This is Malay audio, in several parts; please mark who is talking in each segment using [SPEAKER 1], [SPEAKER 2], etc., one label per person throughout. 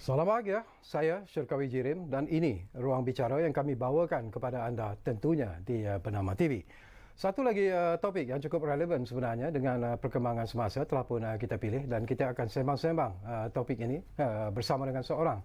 [SPEAKER 1] Salam bahagia, saya Syirkawi Jirim dan ini Ruang Bicara yang kami bawakan kepada anda tentunya di Bernama TV. Satu lagi topik yang cukup relevan sebenarnya dengan perkembangan semasa telah pun kita pilih dan kita akan sembang-sembang topik ini bersama dengan seorang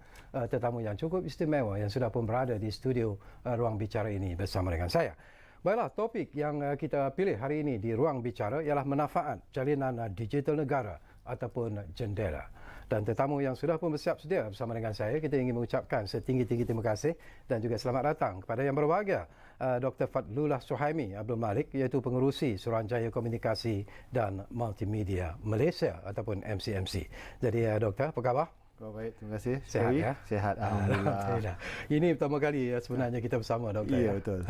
[SPEAKER 1] tetamu yang cukup istimewa yang sudah pun berada di studio Ruang Bicara ini bersama dengan saya. Baiklah, topik yang kita pilih hari ini di Ruang Bicara ialah manfaat jalinan digital negara ataupun jendela. Dan tetamu yang sudah pun bersiap sedia bersama dengan saya, kita ingin mengucapkan setinggi-tinggi terima kasih dan juga selamat datang kepada yang berbahagia Dr. Fadlullah Suhaimi Abdul Malik, iaitu pengerusi Suruhanjaya Komunikasi dan Multimedia Malaysia ataupun MCMC. Jadi Doktor, apa khabar?
[SPEAKER 2] Baik, terima kasih.
[SPEAKER 1] Sehat ya?
[SPEAKER 2] Sehat, alhamdulillah.
[SPEAKER 1] Ini pertama kali sebenarnya kita bersama, Doktor.
[SPEAKER 2] Iya, betul.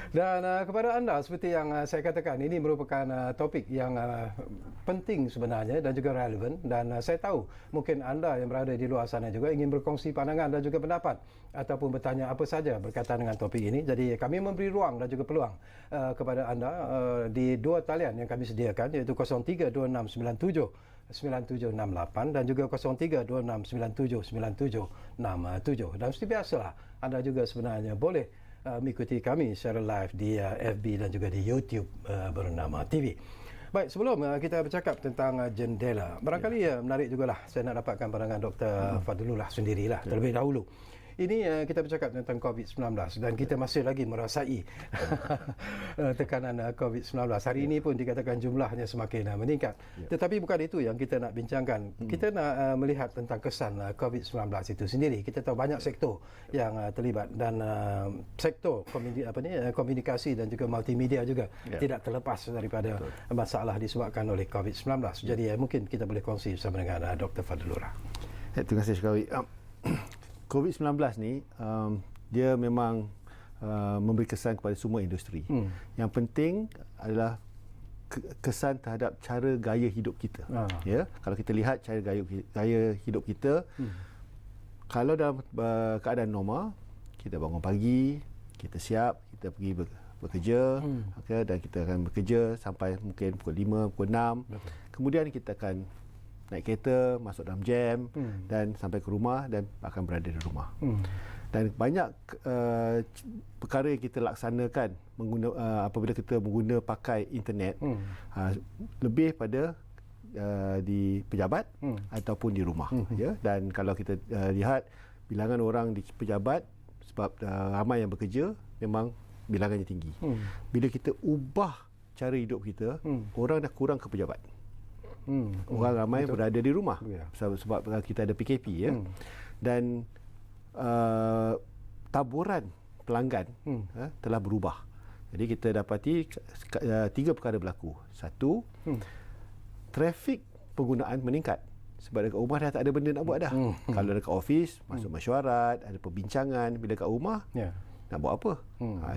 [SPEAKER 1] Dan kepada anda, seperti yang saya katakan, ini merupakan topik yang penting sebenarnya dan juga relevan. Dan saya tahu mungkin anda yang berada di luar sana juga ingin berkongsi pandangan dan juga pendapat ataupun bertanya apa saja berkaitan dengan topik ini. Jadi kami memberi ruang dan juga peluang kepada anda di dua talian yang kami sediakan, iaitu 032697 9768 dan juga 0326979767. Dan seperti biasalah, anda juga sebenarnya boleh mengikuti kami secara live di FB dan juga di YouTube Bernama TV. Baik, sebelum kita bercakap tentang jendela, barangkali menarik jugalah saya nak dapatkan pandangan Dr. Fadlullah sendirilah terlebih dahulu. Ini kita bercakap tentang COVID-19 dan kita masih lagi merasai tekanan COVID-19. Hari ini pun dikatakan jumlahnya semakin meningkat. Tetapi bukan itu yang kita nak bincangkan. Kita nak melihat tentang kesan COVID-19 itu sendiri. Kita tahu banyak sektor yang terlibat dan sektor komunikasi dan juga multimedia juga tidak terlepas daripada masalah disebabkan oleh COVID-19. Jadi mungkin kita boleh kongsi bersama dengan Dr. Fadlullah.
[SPEAKER 2] Terima kasih Syirkawi. COVID-19 ni dia memang memberi kesan kepada semua industri. Yang penting adalah kesan terhadap cara gaya hidup kita. Ya, kalau kita lihat cara gaya hidup kita, kalau dalam keadaan normal, kita bangun pagi, kita siap, kita pergi bekerja, okay, dan kita akan bekerja sampai mungkin pukul 5, pukul 6. Betul. Kemudian kita akan naik kereta, masuk dalam jam dan sampai ke rumah dan akan berada di rumah. Dan banyak perkara yang kita laksanakan apabila kita pakai internet lebih pada di pejabat ataupun di rumah. Ya? Dan kalau kita lihat bilangan orang di pejabat, sebab ramai yang bekerja, memang bilangannya tinggi. Bila kita ubah cara hidup kita, orang dah kurang ke pejabat. Orang ramai berada di rumah sebab kita ada PKP ya. Dan taburan pelanggan telah berubah. Jadi kita dapati tiga perkara berlaku. Satu, trafik penggunaan meningkat sebab dekat rumah dah tak ada benda nak buat dah. Kalau dekat office masuk mesyuarat, ada perbincangan. Bila dekat rumah nak buat apa?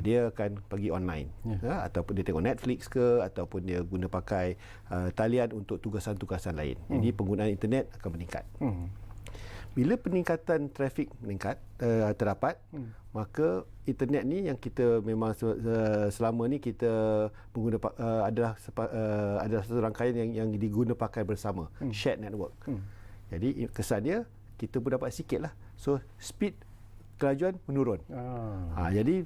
[SPEAKER 2] Dia akan pergi online. Ataupun dia tengok Netflix ke, ataupun dia guna pakai talian untuk tugasan-tugasan lain. Jadi penggunaan internet akan meningkat. Bila peningkatan trafik meningkat terdapat, maka internet ni yang kita memang selama ni kita mengguna adalah satu rangkaian yang diguna pakai bersama, shared network. Jadi kesan dia kita pun dapat sikit lah. So speed kelajuan menurun. Jadi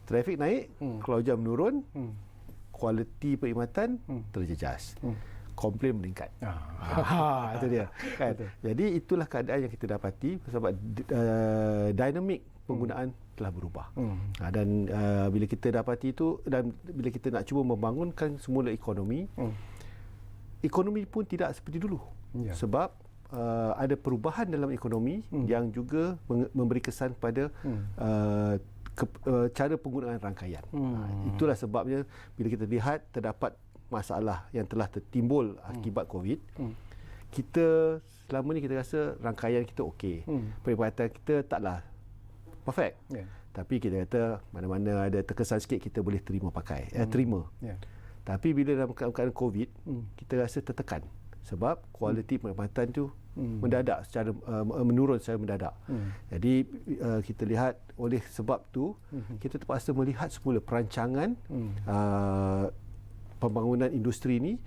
[SPEAKER 2] trafik naik, kelajuan menurun, kualiti perkhidmatan terjejas, komplain meningkat. Itu dia. Kan? Jadi itulah keadaan yang kita dapati sebab dinamik penggunaan telah berubah. Dan bila kita dapati itu dan bila kita nak cuba membangunkan semula ekonomi, ekonomi pun tidak seperti dulu. Sebab ada perubahan dalam ekonomi yang juga memberi kesan pada cara penggunaan rangkaian. Itulah sebabnya bila kita lihat terdapat masalah yang telah tertimbul akibat COVID, kita selama ni kita rasa rangkaian kita okey. Perkhidmatan kita taklah perfect. Tapi kita kata mana-mana ada terkesan sikit kita boleh terima. Tapi bila dalam keadaan COVID, kita rasa tertekan sebab kualiti perkhidmatan tu mendadak secara menurun secara mendadak. Jadi kita lihat oleh sebab tu kita terpaksa melihat semula perancangan pembangunan industri ni,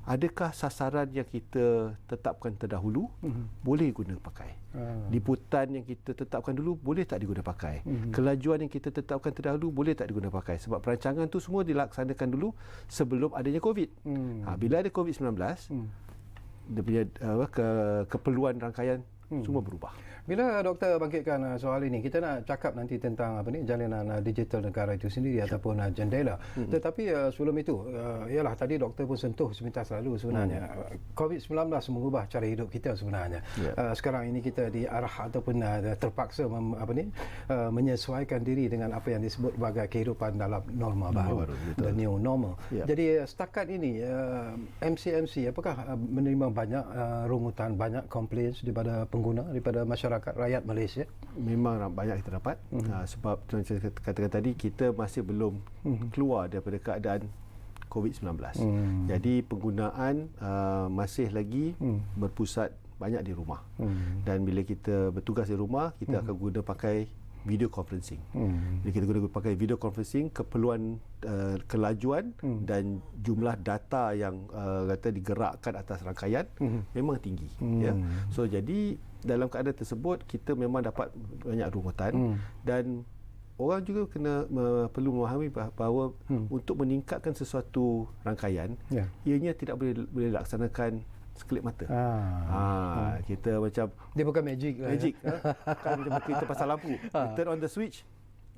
[SPEAKER 2] adakah sasaran yang kita tetapkan terdahulu boleh guna pakai? Liputan yang kita tetapkan dulu boleh tak diguna pakai? Kelajuan yang kita tetapkan terdahulu boleh tak diguna pakai? Sebab perancangan tu semua dilaksanakan dulu sebelum adanya COVID. Bila ada COVID-19, dia punya keperluan rangkaian semua berubah.
[SPEAKER 1] Bila doktor bangkitkan soal ini, kita nak cakap nanti tentang jalinan digital negara itu sendiri ataupun jendela. Tetapi sebelum itu, ialah tadi doktor pun sentuh sepintas lalu sebenarnya. COVID-19 mengubah cara hidup kita sebenarnya. Sekarang ini kita diarah ataupun terpaksa menyesuaikan diri dengan apa yang disebut sebagai kehidupan dalam norma baru, the new normal. Jadi setakat ini MCMC apakah menerima banyak rungutan, banyak complaints daripada pengguna, daripada masyarakat rakyat Malaysia?
[SPEAKER 2] Memang banyak kita dapat, sebab saya katakan tadi, kita masih belum keluar daripada keadaan COVID-19. Jadi penggunaan masih lagi berpusat banyak di rumah. Dan bila kita bertugas di rumah, kita akan guna pakai video conferencing. Bila kita guna pakai video conferencing, keperluan kelajuan dan jumlah data yang kata digerakkan atas rangkaian memang tinggi. So jadi dalam keadaan tersebut, kita memang dapat banyak rungutan, dan orang juga perlu memahami bahawa untuk meningkatkan sesuatu rangkaian, ianya tidak boleh dilaksanakan sekelip mata. Kita macam
[SPEAKER 1] dia bukan magic lah.
[SPEAKER 2] Kan macam kita pasal lampu, turn on the switch,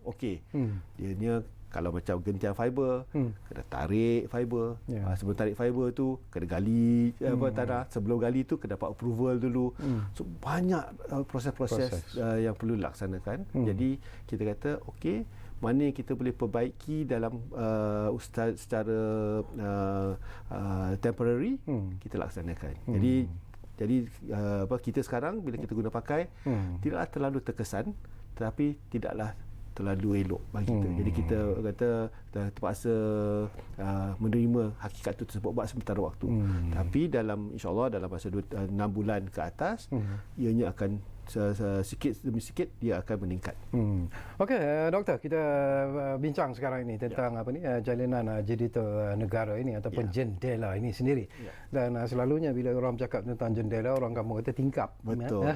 [SPEAKER 2] okey. Dianya kalau macam gentian fiber, kena tarik fiber. Sebelum tarik fiber tu kena gali tanah. Sebelum gali tu kena dapat approval dulu. So banyak proses-proses yang perlu dilaksanakan. Jadi kita kata okey, mana yang kita boleh perbaiki dalam secara temporary, kita laksanakan. Jadi kita sekarang bila kita guna pakai, tidaklah terlalu terkesan, tetapi tidaklah terlalu elok bagi kita. Jadi kita kata terpaksa menerima hakikat itu tersebut buat sementara waktu. Tapi dalam insya-Allah dalam masa 6 bulan ke atas, ianya akan sikit demi sikit dia akan meningkat.
[SPEAKER 1] Okey, doktor, kita bincang sekarang ini tentang jalinan digital negara ini ataupun jendela ini sendiri. Dan selalunya bila orang bercakap tentang jendela, orang kampung kata tingkap.
[SPEAKER 2] Betul.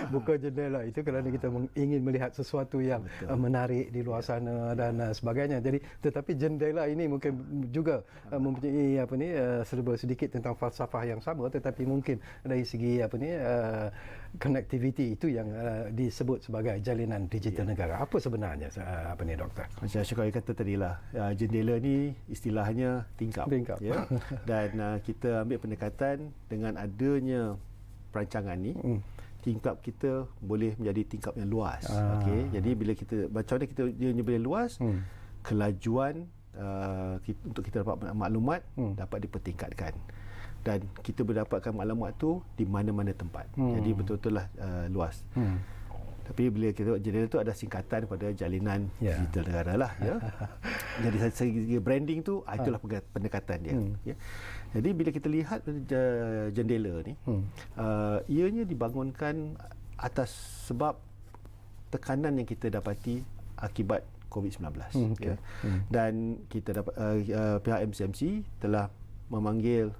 [SPEAKER 1] Bukan jendela itu kerana kita ingin melihat sesuatu yang menarik di luar sana dan sebagainya. Jadi tetapi jendela ini mungkin juga mempunyai serba sedikit tentang falsafah yang sama, tetapi mungkin dari segi connectivity itu yang disebut sebagai jalinan digital negara. Apa sebenarnya doktor?
[SPEAKER 2] Macam Syukari kata tadilah, jendela ni istilahnya tingkap. Ya? Dan kita ambil pendekatan dengan adanya perancangan ni, tingkap kita boleh menjadi tingkap yang luas. Okey, jadi bila kita macam mana dia boleh luas, kelajuan untuk kita dapat maklumat dapat dipertingkatkan. Dan kita mendapatkan maklumat tu di mana-mana tempat. Jadi betul-betul lah luas. Tapi bila kita jendela tu ada singkatan pada jalinan digital negara lah. Jadi segi branding tu itulah pendekatan dia. Jadi bila kita lihat jendela ni, ianya dibangunkan atas sebab tekanan yang kita dapati akibat COVID-19. Dan kita dapat pihak MCMC telah memanggil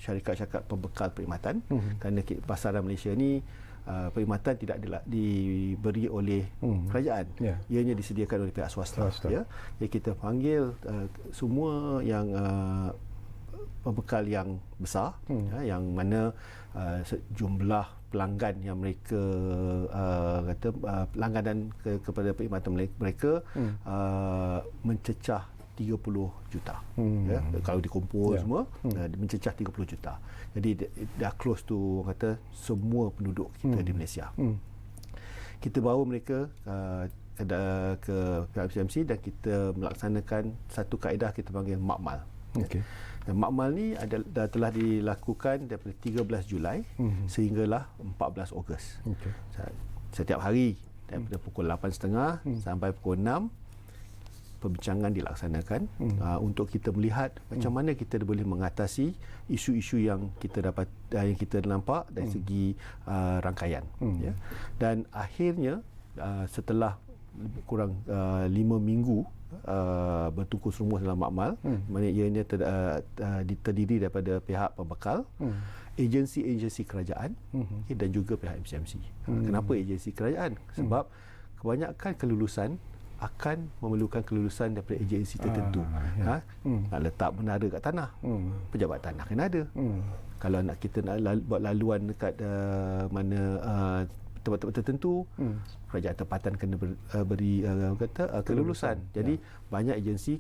[SPEAKER 2] syarikat-syarikat pembekal perkhidmatan, kerana pasaran Malaysia ni perkhidmatan tidak diberi oleh kerajaan. Ianya disediakan oleh pihak swasta. Jadi kita panggil semua yang pembekal yang besar, yang mana jumlah pelanggan yang mereka langganan kepada perkhidmatan mereka mencecah 30 juta. Kalau dikumpul semua, mencecah 30 juta. Jadi dah close to kata semua penduduk kita di Malaysia. Kita bawa mereka ke PMC dan kita melaksanakan satu kaedah kita panggil makmal. Dan makmal ni telah dilakukan daripada 13 Julai sehinggalah 14 Ogos. Setiap hari daripada pukul 8.30 sampai pukul 6 perbincangan dilaksanakan untuk kita melihat macam mana kita boleh mengatasi isu-isu yang kita dapat yang kita nampak dari segi rangkaian. Dan akhirnya setelah kurang 5 minggu bertungkus rumus dalam makmal. Maksudnya ianya terdiri daripada pihak pembekal, agensi-agensi kerajaan, dan juga pihak MCMC. Kenapa agensi kerajaan? Sebab kebanyakan kelulusan akan memerlukan kelulusan daripada agensi tertentu. Nak letak menara kat tanah, pejabat tanah kena ada. Kalau kita nak buat laluan dekat tempat-tempat tertentu, kerajaan tempatan kena beri kelulusan. Jadi banyak agensi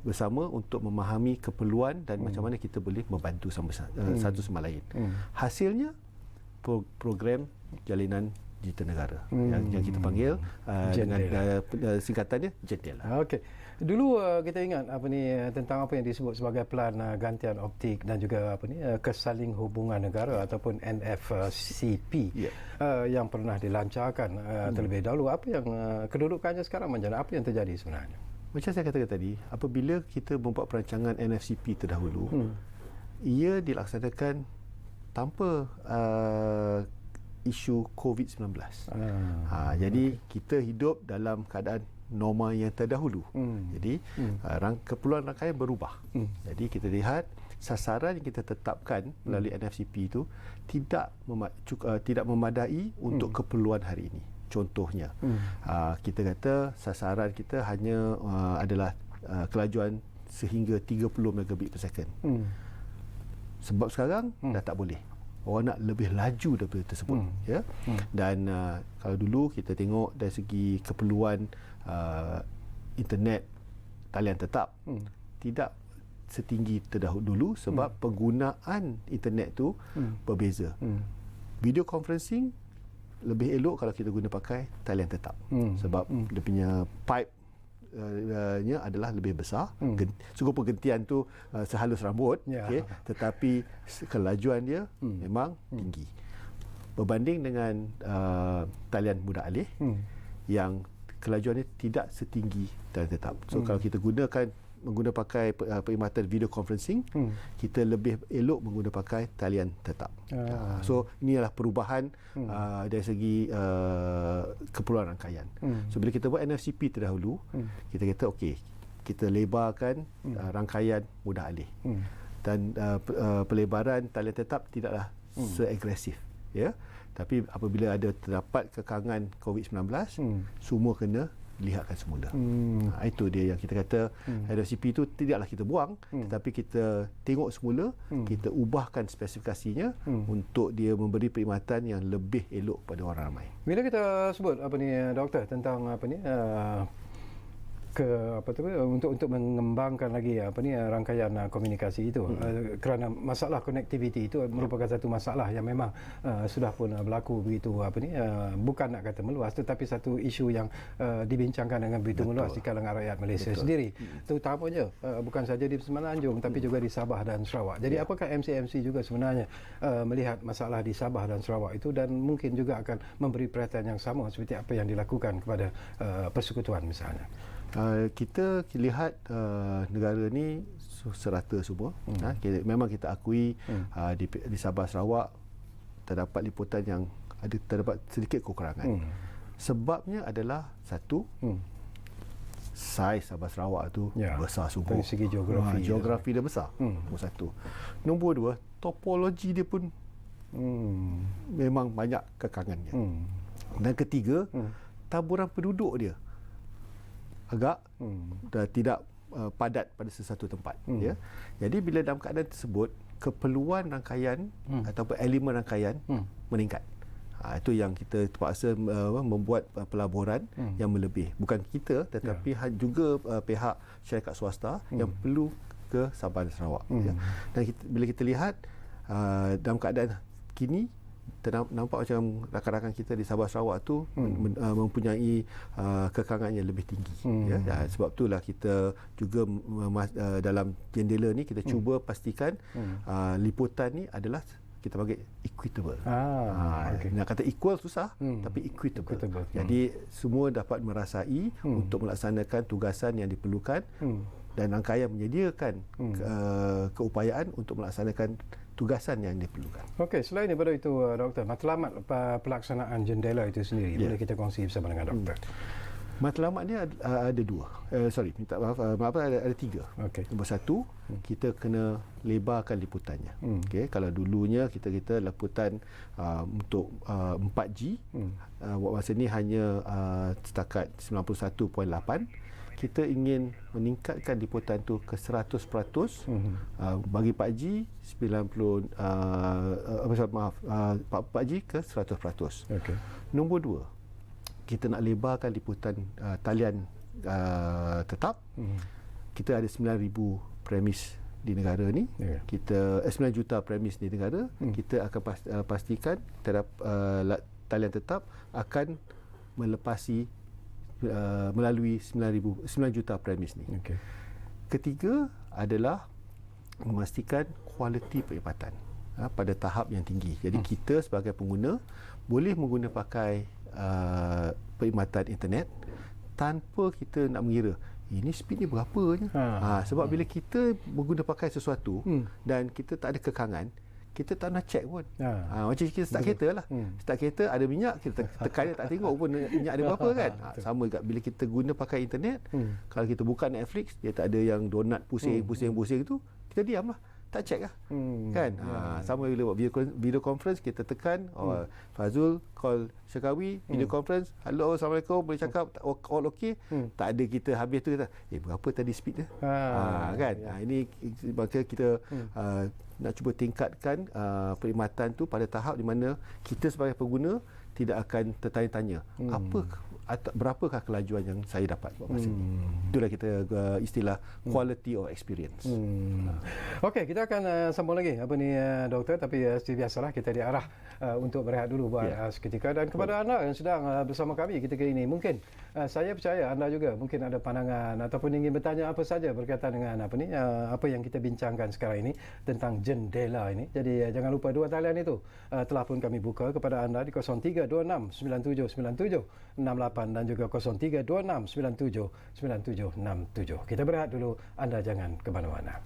[SPEAKER 2] bersama untuk memahami keperluan dan macam mana kita boleh membantu satu sama lain. Hasilnya program jalinan digital negara yang kita panggil dengan singkatannya JENDELA.
[SPEAKER 1] Okey. Dulu kita ingat tentang apa yang disebut sebagai pelan gantian optik dan juga kesaling hubungan negara ataupun NFCP yang pernah dilancarkan terlebih dahulu. Apa yang kedudukannya sekarang macam mana? Apa yang terjadi sebenarnya?
[SPEAKER 2] Macam saya katakan tadi, apabila kita membuat perancangan NFCP terdahulu, ia dilaksanakan tanpa isu COVID-19. Jadi kita hidup dalam keadaan norma yang terdahulu. Jadi keperluan rangkaian berubah. Jadi kita lihat sasaran yang kita tetapkan melalui NFCP itu tidak memadai untuk keperluan hari ini. Contohnya, kita kata sasaran kita hanya adalah kelajuan sehingga 30 megabit per second. Sebab sekarang dah tak boleh. Orang nak lebih laju daripada tersebut. Dan kalau dulu kita tengok dari segi keperluan internet talian tetap tidak setinggi terdahulu sebab penggunaan internet tu berbeza. Video conferencing lebih elok kalau kita guna pakai talian tetap sebab dia punya pipe nya adalah lebih besar. Sungguh pergentian tu sehalus rambut, tetapi kelajuan dia memang tinggi berbanding dengan talian mudah alih yang kelajuannya tidak setinggi talian tetap. So kalau kita menggunakan pakai perkhidmatan video conferencing, kita lebih elok menggunakan pakai talian tetap. So ini adalah perubahan dari segi keperluan rangkaian. So bila kita buat NFCP terdahulu, kita kata okey, kita lebarkan rangkaian mudah alih. Dan pelebaran talian tetap tidaklah seagresif, tapi apabila ada terdapat kekangan COVID-19, semua kena lihatkan semula. Itu dia yang kita kata NFCP itu tidaklah kita buang, tetapi kita tengok semula, kita ubahkan spesifikasinya untuk dia memberi perkhidmatan yang lebih elok pada orang ramai.
[SPEAKER 1] Bila kita sebut doktor tentang untuk mengembangkan lagi rangkaian komunikasi itu, kerana masalah konektiviti itu merupakan satu masalah yang memang sudah pun berlaku begitu bukan nak kata meluas, tetapi satu isu yang dibincangkan dengan begitu meluas di kalangan rakyat Malaysia sendiri, terutamanya bukan saja di Semenanjung tapi juga di Sabah dan Sarawak. Jadi apakah MCMC juga sebenarnya melihat masalah di Sabah dan Sarawak itu dan mungkin juga akan memberi perhatian yang sama seperti apa yang dilakukan kepada persekutuan misalnya?
[SPEAKER 2] Kita lihat negara ni serata semua. Memang kita akui di Sabah Sarawak terdapat liputan yang terdapat sedikit kekurangan. Sebabnya adalah satu, saiz Sabah Sarawak tu besar sungguh.
[SPEAKER 1] Dari segi geografi
[SPEAKER 2] dia besar. Nombor satu. Nombor dua, topologi dia pun memang banyak kekangannya. Dan ketiga, taburan penduduk dia agak tidak padat pada sesuatu tempat. Jadi bila dalam keadaan tersebut, keperluan rangkaian ataupun elemen rangkaian meningkat. Itu yang kita terpaksa membuat pelaburan yang melebih. Bukan kita, tetapi juga pihak syarikat swasta yang perlu ke Sabah dan Sarawak. Dan bila kita lihat dalam keadaan kini, nampak macam rakan-rakan kita di Sabah Sarawak tu mempunyai kekangan yang lebih tinggi. Sebab itulah kita juga dalam JENDELA ni kita cuba pastikan liputan ni adalah kita panggil equitable. Nak kata equal susah, tapi equitable. Jadi semua dapat merasai untuk melaksanakan tugasan yang diperlukan dan rangkaian menyediakan keupayaan untuk melaksanakan tugasan yang diperlukan.
[SPEAKER 1] Okey, selain daripada itu doktor, matlamat pelaksanaan JENDELA itu sendiri boleh kita kongsi bersama dengan doktor?
[SPEAKER 2] Matlamat ni ada dua. Minta maaf. Ada tiga.
[SPEAKER 1] Okey.
[SPEAKER 2] Nombor satu, kita kena lebarkan liputannya. Okey, kalau dulunya kita liputan untuk 4G, masa ni hanya setakat 91.8. Kita ingin meningkatkan liputan tu ke 100%. Bagi 4G 4G ke 100%.
[SPEAKER 1] Okey.
[SPEAKER 2] Nombor dua, kita nak lebarkan liputan talian tetap. Kita ada 9,000 premis di negara ni. Kita 9 juta premis di negara. Kita akan pastikan talian tetap akan melepasi melalui 9 juta premis ni.
[SPEAKER 1] Okey.
[SPEAKER 2] Ketiga adalah memastikan kualiti perkhidmatan pada tahap yang tinggi. Jadi kita sebagai pengguna boleh pakai perkhidmatan internet tanpa kita nak mengira ini speed ni berapa je. Sebab bila kita pakai sesuatu dan kita tak ada kekangan, kita tak nak check pun. Macam kita start kereta lah. Start kereta ada minyak, kita tekan dia tak tengok pun minyak ada berapa kan. Sama juga bila kita pakai internet, kalau kita buka Netflix, dia tak ada yang donat pusing tu, kita diam lah. Tak check lah. Kan? Sama bila buat video conference, kita tekan, Fazul call Syarkawi, video conference, hello, Assalamualaikum, boleh cakap, all okay. Tak ada kita habis tu, berapa tadi speed dia? Kan? Ini maka kita nak cuba tingkatkan perkhidmatan tu pada tahap di mana kita sebagai pengguna tidak akan tertanya-tanya berapakah kelajuan yang saya dapat buat masa ni. Itulah kita istilah quality of experience.
[SPEAKER 1] Okey, kita akan sambung lagi doktor, tapi seperti biasalah kita diarah untuk berehat dulu buat seketika. Dan kepada anda yang sedang bersama kami ketika ini, mungkin saya percaya anda juga mungkin ada pandangan ataupun ingin bertanya apa saja berkaitan dengan apa yang kita bincangkan sekarang ini tentang jendela ini. Jadi jangan lupa dua talian itu telah pun kami buka kepada anda di 0326 9797 68 dan juga 0326 97 9767. Kita berehat dulu, anda jangan ke mana-mana.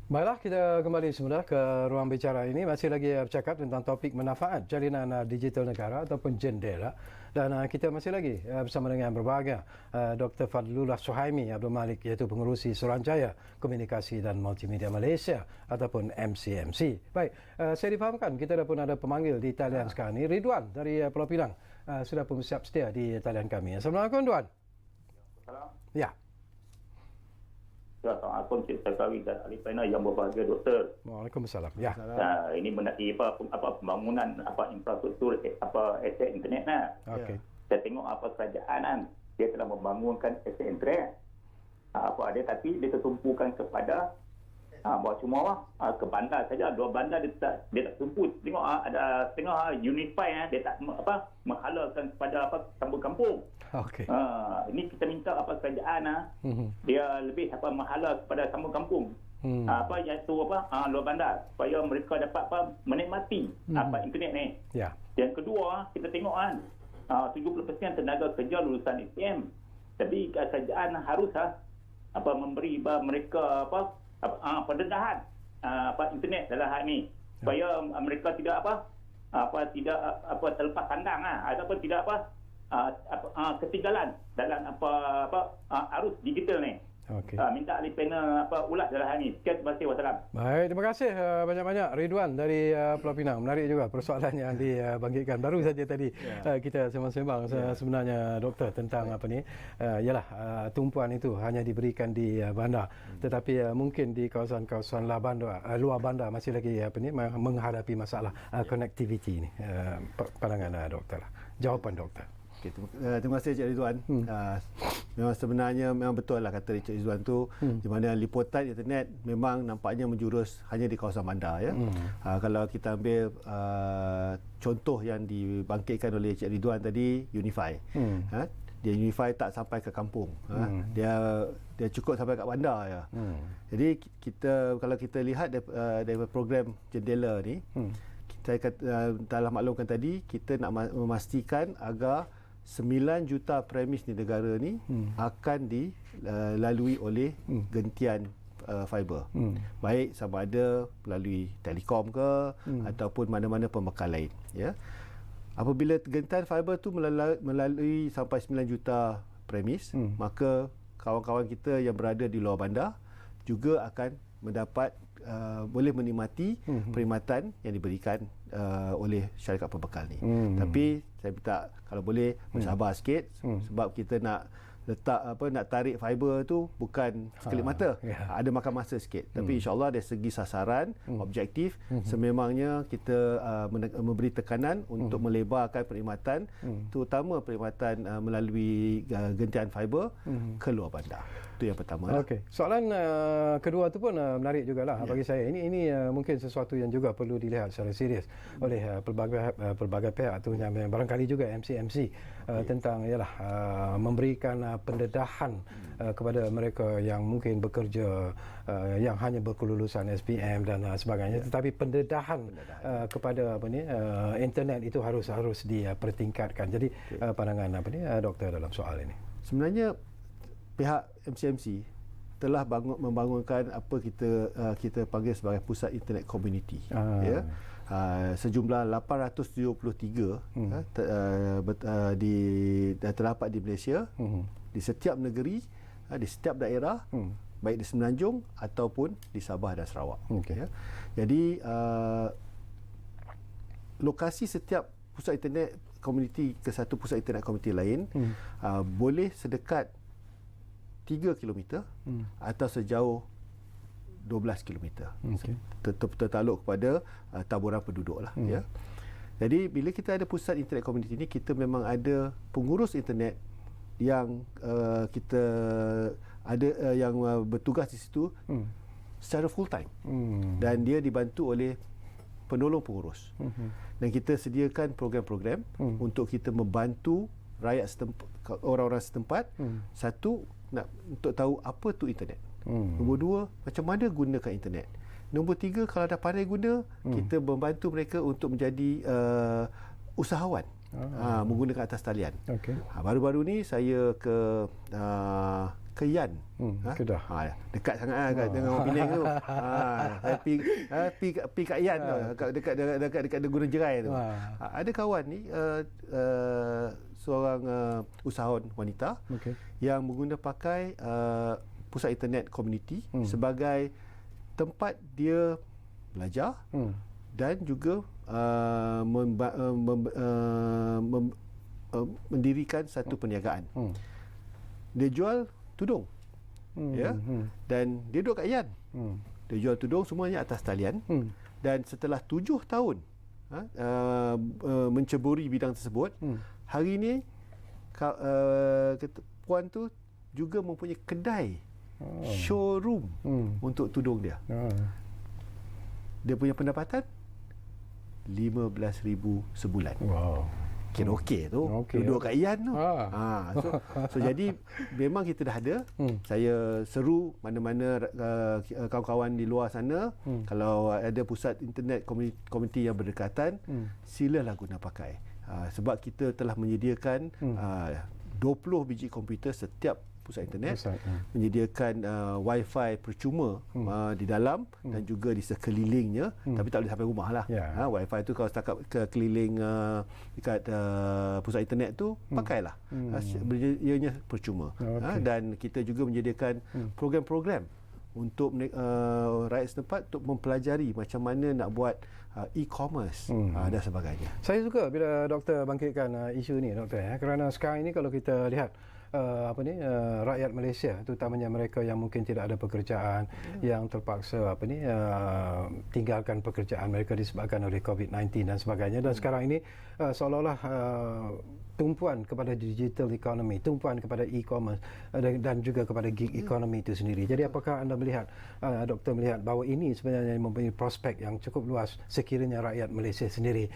[SPEAKER 1] Baiklah, kita kembali semula ke ruang bicara ini. Masih lagi bercakap tentang topik manfaat jalinan digital negara ataupun jendela. Dan kita masih lagi bersama dengan berbahagia Dr. Fadlullah Suhaimi Abdul Malik, iaitu pengerusi Suruhanjaya Komunikasi dan Multimedia Malaysia ataupun MCMC. Baik, saya difahamkan kita dah pun ada pemanggil di talian sekarang ini. Ridwan dari Pulau Pinang sudah pun siap setia di talian kami. Assalamualaikum, Tuan. Ya.
[SPEAKER 3] Assalamualaikum Cik Syarkawi dan ahli panel yang berbahagia, Doktor.
[SPEAKER 1] Waalaikumsalam. Ya.
[SPEAKER 3] Ini mengenai pembangunan infrastruktur aset internet nah.
[SPEAKER 1] Okey.
[SPEAKER 3] Saya tengok kerajaan kan, dia telah membangunkan aset internet. Dia tapi dia tertumpukan kepada cuma ke bandar saja. Dua bandar dia tak tumpu. Tengok ada Unify dia tak menghalalkan kepada sambung kampung.
[SPEAKER 1] Okey.
[SPEAKER 3] Ini kita minta kerajaan dia lebih menghala kepada sambung kampung. Iaitu luar bandar supaya mereka dapat menikmati internet ni.
[SPEAKER 1] Ya.
[SPEAKER 3] Yang kedua, kita tengok 70% tenaga kerja lulusan SPM. Tapi kerajaan harus memberi mereka pendedahan internet dalam hal ni supaya mereka tidak terlepas pandang ataupun tidak ketinggalan dalam arus digital ni.
[SPEAKER 1] Okey.
[SPEAKER 3] Minta ahli panel ulas dalam hal ni. Sekian, terima kasih. Wassalam.
[SPEAKER 1] Baik, terima kasih banyak-banyak Ridwan dari Pulau Pinang. Menarik juga persoalan yang dibangkitkan. Baru saja tadi kita sembang-sembang sebenarnya, Doktor, tentang ialah tumpuan itu hanya diberikan di bandar. Tetapi mungkin di kawasan-kawasan luar bandar masih lagi menghadapi masalah connectivity ini. Pandangan Doktor. Jawapan Doktor.
[SPEAKER 2] Okay, terima kasih Cik Ridwan. Memang sebenarnya betul lah kata Cik Ridwan tu, di mana liputan internet memang nampaknya menjurus hanya di kawasan bandar ya. Kalau kita ambil contoh yang dibangkitkan oleh Cik Ridwan tadi, Unify. Dia Unify tak sampai ke kampung. Dia cukup sampai kat bandar ya. Jadi kalau kita lihat dari program jendela ni, kita dalam maklumkan tadi, kita nak memastikan agar 9 juta premis di negara ni akan dilalui oleh gentian fiber. Baik sama ada melalui telekom ke ataupun mana-mana pembekal lain, ya. Apabila gentian fiber tu melalui sampai 9 juta premis, maka kawan-kawan kita yang berada di luar bandar juga akan mendapat boleh menikmati perkhidmatan yang diberikan oleh syarikat pembekal ni. Tapi saya minta kalau boleh bersabar sikit sebab kita nak nak tarik fiber tu bukan sekelip mata. Ada makan masa sikit. Tapi insya-Allah dari segi sasaran objektif sememangnya kita memberi tekanan untuk melebarkan perkhidmatan, terutama perkhidmatan melalui gentian fiber ke luar bandar. Itu yang pertama.
[SPEAKER 1] Okey. Soalan kedua tu pun menarik jugalah bagi saya. Ini mungkin sesuatu yang juga perlu dilihat secara serius oleh pelbagai pihak, tu yang barangkali juga MC tentang memberikan pendedahan kepada mereka yang mungkin bekerja yang hanya berkelulusan SPM dan sebagainya, tetapi pendedahan kepada internet itu harus dipertingkatkan. Jadi pandangan doktor dalam soal ini?
[SPEAKER 2] Sebenarnya pihak MCMC telah membangunkan apa kita panggil sebagai pusat internet community, ya. Sejumlah 873 terdapat di Malaysia, di setiap negeri, di setiap daerah, baik di Semenanjung ataupun di Sabah dan Sarawak. Ya. Jadi lokasi setiap pusat internet community ke satu pusat internet community lain boleh sedekat 3 km atau sejauh 12 km. Tertakluk kepada taburan penduduk lah, ya. Jadi bila kita ada pusat internet community ni, kita memang ada pengurus internet yang kita ada yang bertugas di situ secara full time, dan dia dibantu oleh penolong pengurus. Dan kita sediakan program-program untuk kita membantu rakyat setempat, orang-orang setempat. Satu, untuk tahu apa tu internet. Nombor dua, macam mana gunakan internet. Nombor tiga, kalau dah pandai guna, kita membantu mereka untuk menjadi usahawan menggunakan atas talian. Baru-baru ni saya ke Yan,
[SPEAKER 1] Kedah.
[SPEAKER 2] dekat sangat dengan orang Penang tu. Saya pergi kat Yan tu, dekat Gunung Jerai tu. Ada kawan ni seorang usahawan wanita yang pakai pusat internet community sebagai tempat dia belajar dan juga mendirikan satu perniagaan. Dia jual tudung, ya, dan dia duduk kat Yan. Dia jual tudung semuanya atas talian. Dan setelah 7 tahun menceburi bidang tersebut, hari ini puan tu juga mempunyai kedai showroom untuk tudung dia. Dia punya pendapatan 15,000 sebulan. Kira okey tu, duduk kat Yan tu. So jadi memang kita dah ada. Saya seru mana-mana kawan-kawan di luar sana, kalau ada pusat internet community yang berdekatan, silalah guna pakai. Sebab kita telah menyediakan 20 biji komputer setiap pusat internet, menyediakan wifi percuma di dalam dan juga di sekelilingnya, tapi tak boleh sampai rumah lah. Wifi tu kalau setakat ke keliling dekat pusat internet tu, pakailah. Ianya percuma. Dan kita juga menyediakan program-program untuk rakyat setempat untuk mempelajari macam mana nak buat e-commerce dan sebagainya.
[SPEAKER 1] Saya suka bila doktor bangkitkan isu ni, doktor, kerana sekarang ini kalau kita lihat rakyat Malaysia, terutamanya mereka yang mungkin tidak ada pekerjaan, yang terpaksa tinggalkan pekerjaan mereka disebabkan oleh COVID-19 dan sebagainya, dan sekarang ini seolah-olah tumpuan kepada digital economy, tumpuan kepada e-commerce dan juga kepada gig economy itu sendiri. Jadi apakah anda melihat, doktor melihat bahawa ini sebenarnya mempunyai prospek yang cukup luas sekiranya rakyat Malaysia sendiri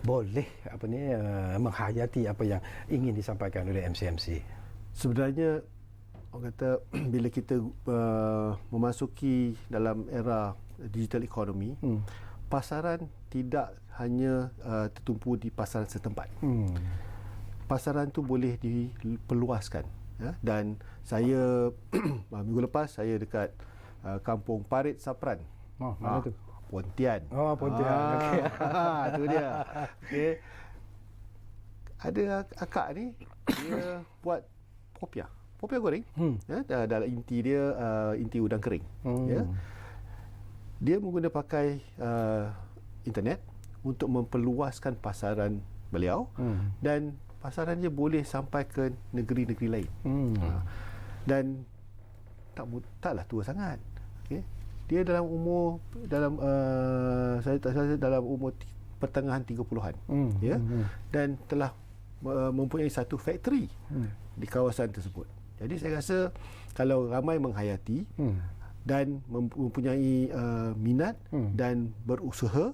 [SPEAKER 1] boleh menghayati apa yang ingin disampaikan oleh MCMC? Sebenarnya
[SPEAKER 2] orang kata bila kita memasuki dalam era digital economy, pasaran tidak hanya tertumpu di pasaran setempat. pasaran tu boleh diperluaskan. Ya? Dan saya minggu lepas saya dekat kampung Parit Sapran.
[SPEAKER 1] Mana tu?
[SPEAKER 2] Pontian.
[SPEAKER 1] Oh, Pontian. Okey.
[SPEAKER 2] Itu dia. Okey. Ada akak ni dia buat popiah goreng. Ya, dalam inti dia inti udang kering. Ya. Dia menggunakan pakai internet untuk memperluaskan pasaran beliau dan pasaran dia boleh sampai ke negeri-negeri lain. Dan taklah tua sangat. Okey. Dia dalam umur saya dalam umur pertengahan 30-an. Ya. Dan telah mempunyai satu factory di kawasan tersebut. Jadi saya rasa kalau ramai menghayati dan mempunyai minat dan berusaha,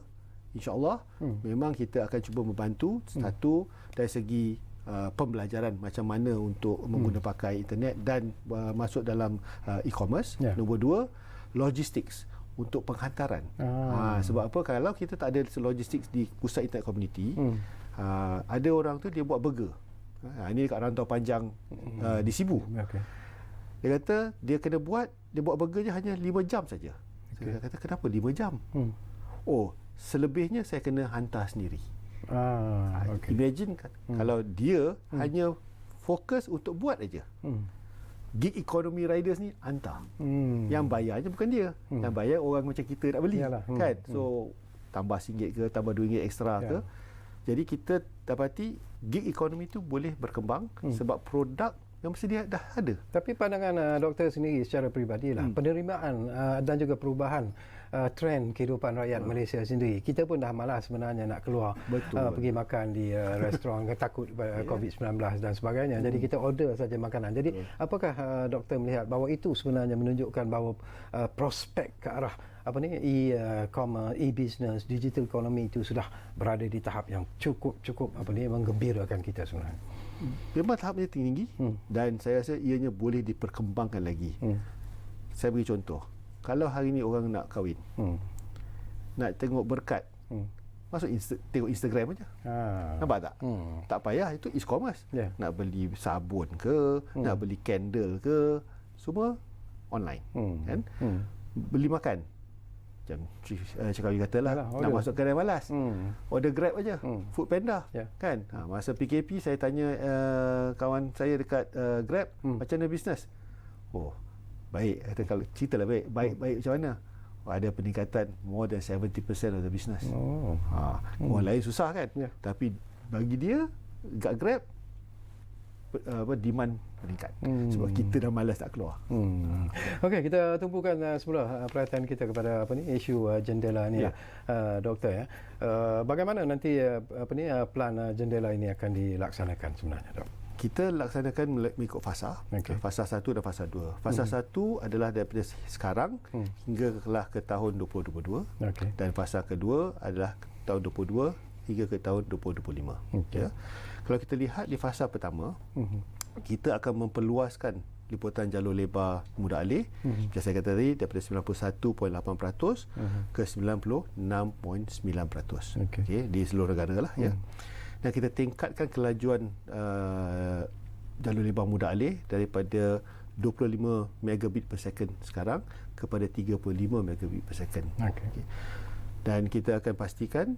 [SPEAKER 2] insya-Allah memang kita akan cuba membantu satu dari segi pembelajaran macam mana untuk menggunakan pakai internet dan masuk dalam e-commerce. Nombor dua, logistics untuk penghantaran. Sebab apa? Kalau kita tak ada logistics di pusat internet community, ada orang tu dia buat burger. Ini dekat Rantau Panjang di Sibu. Okay. Dia kata dia buat burger je hanya 5 jam saja. Okay. Saya kata kenapa 5 jam? Oh, selebihnya saya kena hantar sendiri. Okay. Imagine kalau dia hanya fokus untuk buat aja. Gig economy riders ni hantar. Yang bayarnya bukan dia. Yang bayar orang macam kita nak beli. Kan? So tambah RM1 ke, tambah RM2 ekstra ke. Jadi kita dapati gig economy tu boleh berkembang sebab produk yang mesti dia dah ada.
[SPEAKER 1] Tapi pandangan doktor sendiri secara peribadi lah, penerimaan dan juga perubahan trend kehidupan rakyat Malaysia sendiri. Kita pun dah malas sebenarnya nak keluar pergi makan di restoran, takut COVID-19 dan sebagainya. Jadi kita order saja makanan. Jadi apakah doktor melihat bahawa itu sebenarnya menunjukkan bahawa prospek ke arah e-commerce, e-business, digital economy itu sudah berada di tahap yang cukup menggembirakan kita sebenarnya?
[SPEAKER 2] Memang tahapnya tinggi dan saya rasa ianya boleh diperkembangkan lagi. Saya beri contoh. Kalau hari ni orang nak kahwin, nak tengok berkat, masuk tengok Instagram aja. Nampak tak? Tak payah, itu e-commerce. Nak beli sabun ke, nak beli candle ke, semua online. Kan? Beli makan. Macam Cakawi kata lah, nak masuk kedai malas. Order Grab aja, Food Panda. Kan? Masa PKP saya tanya kawan saya dekat Grab, macam mana bisnes? Oh, baik. Kata kalau ceritalah baik macam mana? Ada peningkatan more than 70% of the business. Orang lain susah kan? Tapi bagi dia dekat Grab demand meningkat sebab kita dah malas tak keluar.
[SPEAKER 1] Okey, kita tumpukan semula perhatian kita kepada isu jendela ni doktor ya. Bagaimana nanti plan jendela ini akan dilaksanakan sebenarnya, Dok?
[SPEAKER 2] Kita laksanakan mengikut fasa. Fasa 1 dan fasa 2. Fasa 1 adalah daripada sekarang hingga ke tahun 2022 dan fasa kedua adalah tahun 2022 hingga ke tahun 2025. Ya. Kalau kita lihat di fasa pertama, kita akan memperluaskan liputan jalur lebar muda alih. Macam saya kata tadi, daripada 91.8% ke 96.9%. Di seluruh negara lah. Ya. Dan kita tingkatkan kelajuan jalur lebar muda alih daripada 25 megabit per second sekarang kepada 35 megabit per second. Dan kita akan pastikan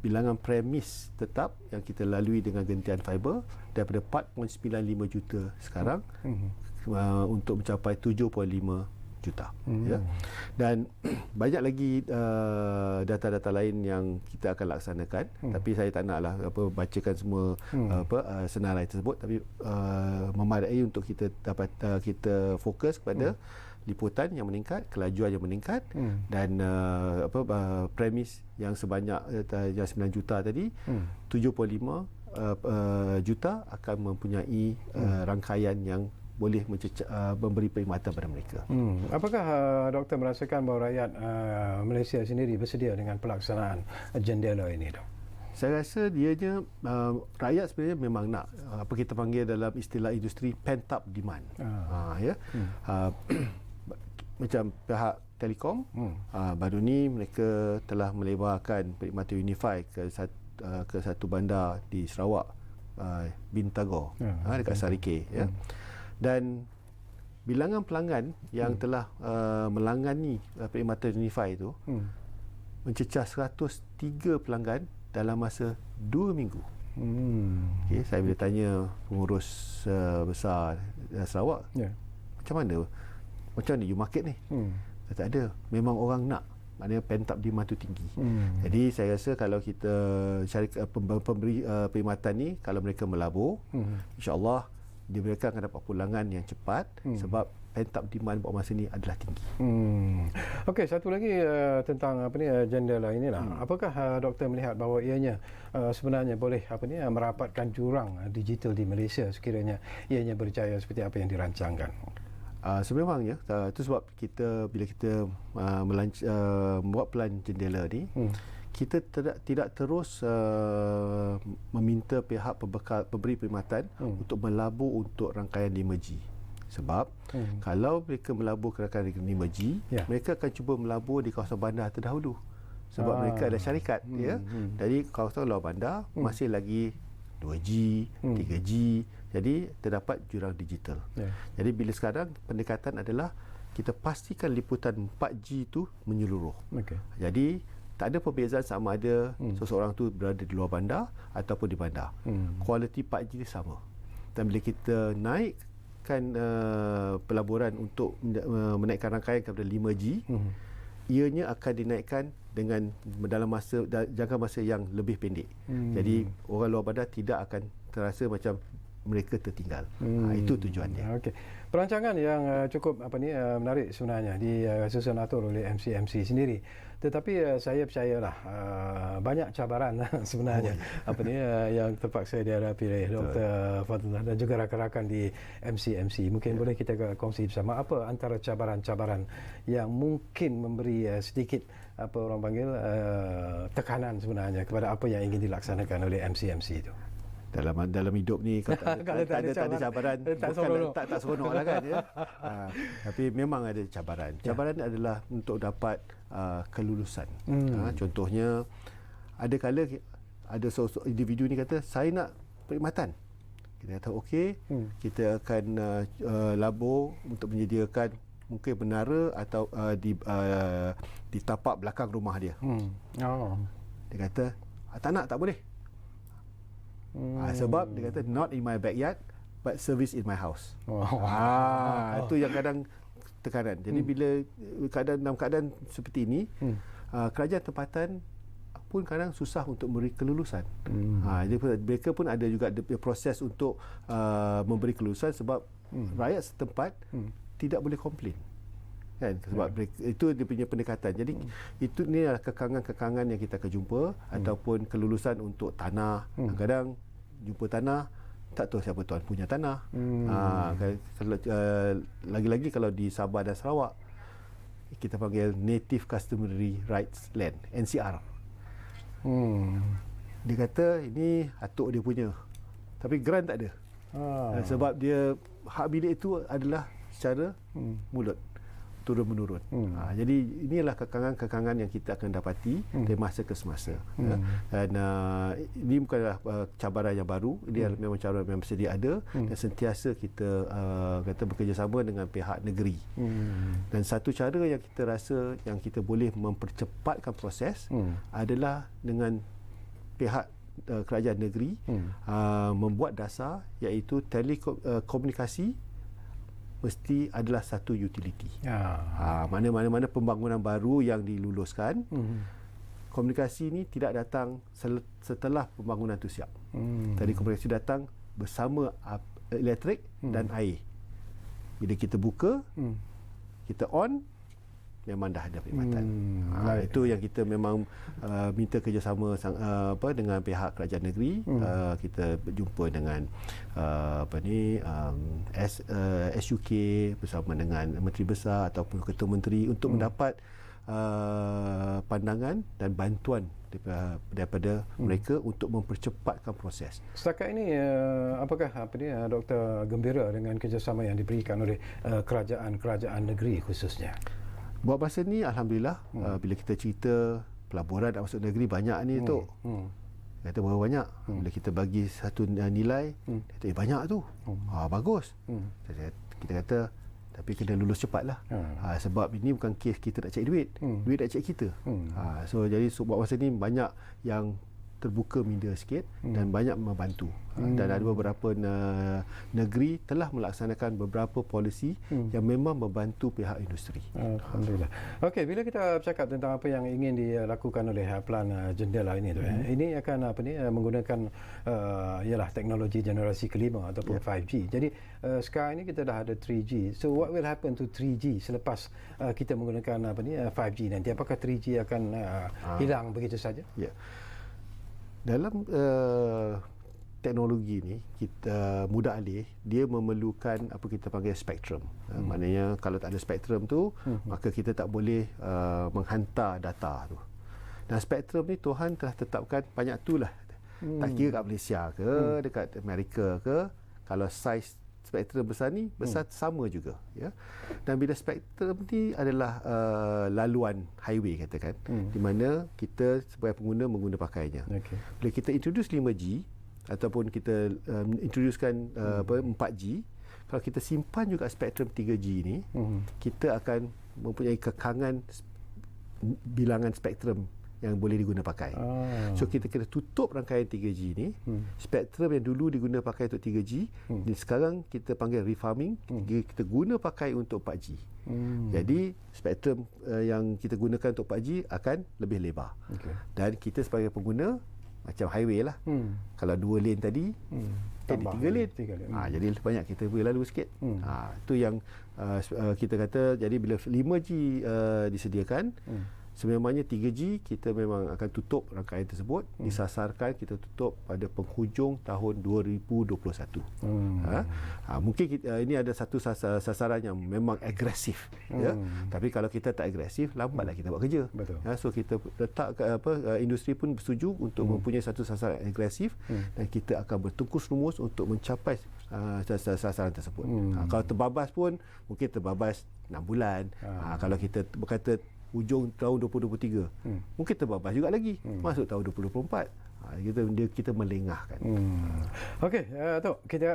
[SPEAKER 2] bilangan premis tetap yang kita lalui dengan gentian fiber daripada 4.95 juta sekarang untuk mencapai 7.5 juta. Ya. Dan banyak lagi data-data lain yang kita akan laksanakan, tapi saya tak naklah bacakan semua senarai tersebut, tapi memadai untuk kita dapat kita fokus kepada liputan yang meningkat, kelajuan yang meningkat dan premis yang sebanyak yang 9 juta tadi, 7.5 juta akan mempunyai rangkaian yang boleh memberi perkhidmatan pada mereka.
[SPEAKER 1] Apakah doktor merasakan bahawa rakyat Malaysia sendiri bersedia dengan pelaksanaan jendela ini, Dok?
[SPEAKER 2] Saya rasa dianya rakyat sebenarnya memang nak apa kita panggil dalam istilah industri pent up demand. Macam pihak Telekom baru ni mereka telah melebarkan perkhidmatan Unify ke satu bandar di Sarawak Bintagor dekat Sarike ya. Dan bilangan pelanggan yang telah melangani perkhidmatan Unify itu mencecah 103 pelanggan dalam masa 2 minggu. Okay, saya bila tanya pengurus besar Sarawak, macam mana you market ni? Tak ada. Memang orang nak. Maknanya pent up demand tu tinggi. Jadi saya rasa kalau kita cari pemberi perkhidmatan ni, kalau mereka melabur, insya-Allah mereka akan dapat pulangan yang cepat sebab pent up demand buat masa ni adalah tinggi.
[SPEAKER 1] Okey, satu lagi tentang jendela inilah. Apakah doktor melihat bahawa ianya sebenarnya boleh merapatkan jurang digital di Malaysia sekiranya ianya berjaya seperti apa yang dirancangkan?
[SPEAKER 2] Sebenarnya itu sebab bila kita buat pelan jendela ni, kita tidak terus meminta pihak pemberi perkhidmatan untuk melabur untuk rangkaian 5G. Sebab kalau mereka melabur ke rangkaian 5G, mereka akan cuba melabur di kawasan bandar terdahulu. Sebab mereka ada syarikat ya. Jadi kawasan luar bandar masih lagi 2G, 3G. Jadi terdapat jurang digital. Jadi bila sekarang pendekatan adalah kita pastikan liputan 4G itu menyeluruh. Jadi tak ada perbezaan sama ada seseorang tu berada di luar bandar ataupun di bandar. Kualiti 4G dia sama. Dan bila kita naikkan pelaburan untuk menaikkan rangkaian kepada 5G, ianya akan dinaikkan dengan dalam jangka masa yang lebih pendek. Jadi orang luar bandar tidak akan terasa macam mereka tertinggal. Itu tujuannya.
[SPEAKER 1] Okey. Perancangan yang cukup menarik sebenarnya disusun atur oleh MCMC sendiri. Tetapi saya percayalah banyak cabaran sebenarnya yang terpaksa dihadapi oleh Dr. Fadlullah dan juga rakan-rakan di MCMC. Mungkin boleh kita kongsi bersama apa antara cabaran-cabaran yang mungkin memberi sedikit orang panggil tekanan sebenarnya kepada apa yang ingin dilaksanakan oleh MCMC itu.
[SPEAKER 2] Dalam hidup ni kalau tak ada cabaran tak seronok lah kan ya. Tapi memang ada cabaran. Cabaran adalah untuk dapat kelulusan. Contohnya ada kala ada seorang individu ni kata saya nak perkhidmatan. Kita kata okey, kita akan labur untuk menyediakan mungkin menara atau di tapak belakang rumah dia. Dia kata tak boleh. Sebab dia kata not in my backyard but service in my house. Itu yang kadang tekanan. Jadi bila dalam keadaan seperti ini, kerajaan tempatan pun kadang susah untuk memberi kelulusan. Jadi mereka pun ada juga proses untuk memberi kelulusan sebab rakyat setempat tidak boleh komplain. Kan, sebab itu dia punya pendekatan. Jadi ni adalah kekangan-kekangan yang kita akan jumpa ataupun kelulusan untuk tanah. Kadang jumpa tanah tak tahu siapa tuan punya tanah. Lagi-lagi kalau di Sabah dan Sarawak kita panggil Native Customary Rights Land, NCR. Dia kata ini atuk dia punya, tapi grant tak ada. Sebab dia hak milik itu adalah secara mulut, turun-menurun. Jadi inilah kekangan-kekangan yang kita akan dapati dari masa ke semasa. Dan ini bukanlah cabaran yang baru, ini memang cabaran yang sedia ada dan sentiasa kita bekerjasama dengan pihak negeri. Dan satu cara yang kita rasa yang kita boleh mempercepatkan proses adalah dengan pihak kerajaan negeri membuat dasar iaitu telekomunikasi mesti adalah satu utility. Mana-mana pembangunan baru yang diluluskan, komunikasi ini tidak datang setelah pembangunan itu siap. Tadi komunikasi datang bersama elektrik dan air. Bila kita buka, kita on, memang dah ada perkhidmatan. Itu yang kita memang minta kerjasama dengan pihak kerajaan negeri. Kita berjumpa dengan SUK bersama dengan Menteri Besar ataupun Ketua Menteri untuk mendapat pandangan dan bantuan daripada mereka untuk mempercepatkan proses.
[SPEAKER 1] Setakat ini apakah Doktor gembira dengan kerjasama yang diberikan oleh kerajaan-kerajaan negeri khususnya?
[SPEAKER 2] Buat masa ni alhamdulillah bila kita cerita pelaburan dan masuk negeri banyak ni tu Kata berapa banyak? Bila kita bagi satu nilai, dia kata banyak tu. Bagus. Kita kata tapi kena lulus cepatlah. Sebab ini bukan kes kita nak cari duit. Duit nak cari kita. So jadi buat masa ni banyak yang terbuka minda sikit dan banyak membantu. Dan ada beberapa negeri telah melaksanakan beberapa polisi yang memang membantu pihak industri.
[SPEAKER 1] Alhamdulillah. Okey, bila kita bercakap tentang apa yang ingin dilakukan oleh plan jendela ini tu, ini akan menggunakan ialah teknologi generasi kelima ataupun 5G. Jadi sekarang ini kita dah ada 3G. So what will happen to 3G selepas kita menggunakan 5G nanti? Apakah 3G akan hilang begitu saja?
[SPEAKER 2] Ya. Dalam teknologi ni, kita mudah alih, dia memerlukan apa kita panggil spektrum. Maknanya kalau tak ada spektrum tu, maka kita tak boleh menghantar data tu. Dan spektrum ni Tuhan telah tetapkan banyak tu lah. Tak kira kat Malaysia ke, dekat Amerika ke, kalau saiz spektrum besar ni besar sama juga, ya. Dan bila spektrum ni adalah laluan highway katakan, di mana kita sebagai pengguna mengguna pakainya. Bila kita introduce 5G ataupun kita introducekan 4G, kalau kita simpan juga spektrum 3G ni, kita akan mempunyai kekangan bilangan spektrum yang boleh diguna pakai. So kita kena tutup rangkaian 3G ni. Spektrum yang dulu diguna pakai untuk 3G, ni sekarang kita panggil refarming, kita guna pakai untuk 4G. Jadi spektrum yang kita gunakan untuk 4G akan lebih lebar. Dan kita sebagai pengguna macam highway lah. Kalau 2 lane tadi, jadi 3 lane. Jadi banyak kita boleh lalu sikit. Itu yang kita kata, jadi bila 5G disediakan, sebenarnya 3G kita memang akan tutup rangkaian tersebut, disasarkan kita tutup pada penghujung tahun 2021. Mungkin ini ada satu sasaran yang memang agresif, ya. Tapi kalau kita tak agresif, lambatlah kita buat kerja. So kita letak industri pun bersetuju untuk mempunyai satu sasaran agresif, dan kita akan bertungkus lumus untuk mencapai sasaran tersebut. Kalau terbabas pun mungkin terbabas 6 bulan. Kalau kita berkata hujung tahun 2023, mungkin terbabas juga lagi masuk tahun 2024. Kita melengahkan.
[SPEAKER 1] Okey, Tok, kita